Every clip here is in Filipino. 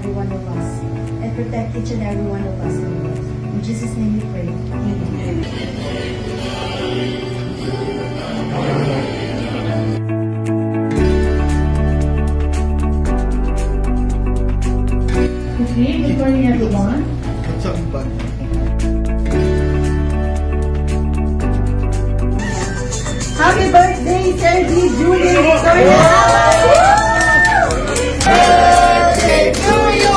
every one of us and protect each and every one of us, Lord. In Jesus' name we pray. Amen. Okay, good morning everyone. Happy birthday, Sergi Julie Victoria! Birthday to you!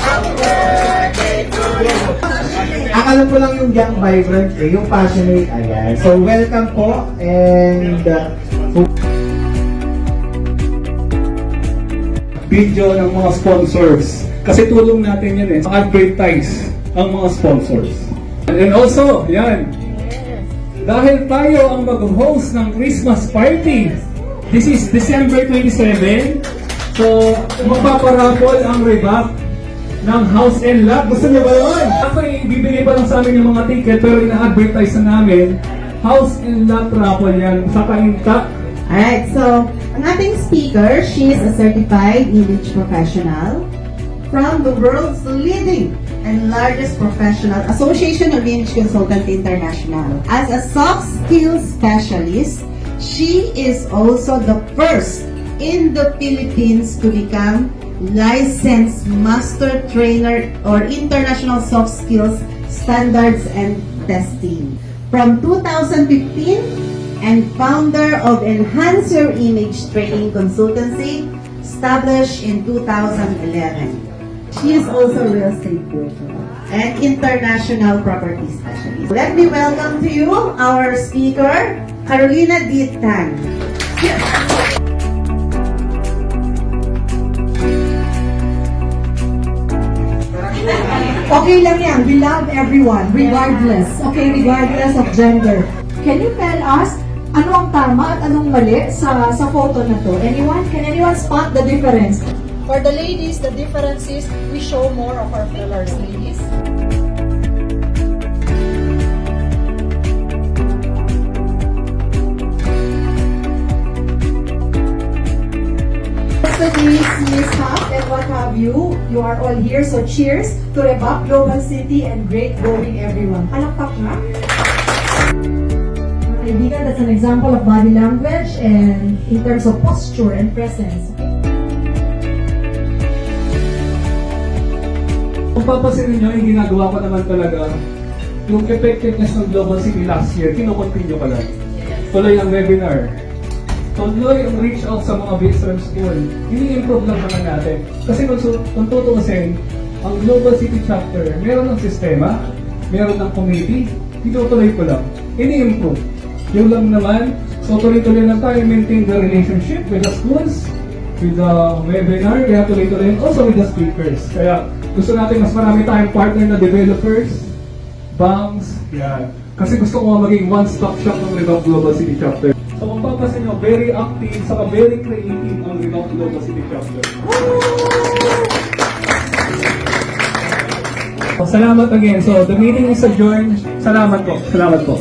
Happy birthday to you! Akala ko lang yung young vibrant yung passionate, ayan. So welcome po and video ng mga sponsors. Kasi tulong natin yan advertise ang mga sponsors. And also, yan. Dahil tayo ang mag-host ng Christmas party. This is December 27. So, magpaparapol ang rebap ng House and Lot. Gusto niyo ba yun? Actually, bibigay pa lang sa amin yung mga ticket pero ina-advertise na namin. House and Lot raffle yan. Sa kainta. Alright, so ang ating speaker, she is a certified image professional from the world's leading and largest professional Association of Image Consultants International. As a soft skills specialist, she is also the first in the Philippines to become licensed master trainer or international soft skills standards and testing. From 2015, and founder of Enhance Your Image Training Consultancy, established in 2011. She is also a real estate broker and international property specialist. Let me welcome to you our speaker, Carolina D. Tan. Okay lang yan, we love everyone, regardless. Okay, regardless of gender. Can you tell us ano ang tama at anong mali sa photo na to? Can anyone spot the difference? For the ladies, the difference is we show more of our fillers, ladies. Yesterday's mishap and what have you, you are all here, so cheers to Rebap Global City and great going everyone. Palakpak nga. Kaibigan, that's an example of body language and in terms of posture and presence. Kung papansinin nyo, yung ginagawa ko naman talaga, yung effectiveness ng Global City last year, kinocontinue ko lang. Tuloy ang webinar. Tuloy ang reach out sa mga BSRM school. Ini-improve lang naman natin. Kasi kung tutuusin, ang Global City chapter, meron ng sistema, meron ng committee, tinutuloy ko lang. Ini-improve. Yun lang naman. So tuloy-tuloy lang tayo maintain the relationship with the schools, with the webinar, kaya tuloy-tuloy also with the speakers. Kaya gusto natin mas marami tayong partner na developers, banks, yan. Kasi gusto ko maging one-stop shop ng Rebap Global City Chapter. So kung papasin nyo, very active, saka very creative ang Rebap Global City Chapter. Salamat again. So the meeting is adjourned. Salamat po. Salamat po.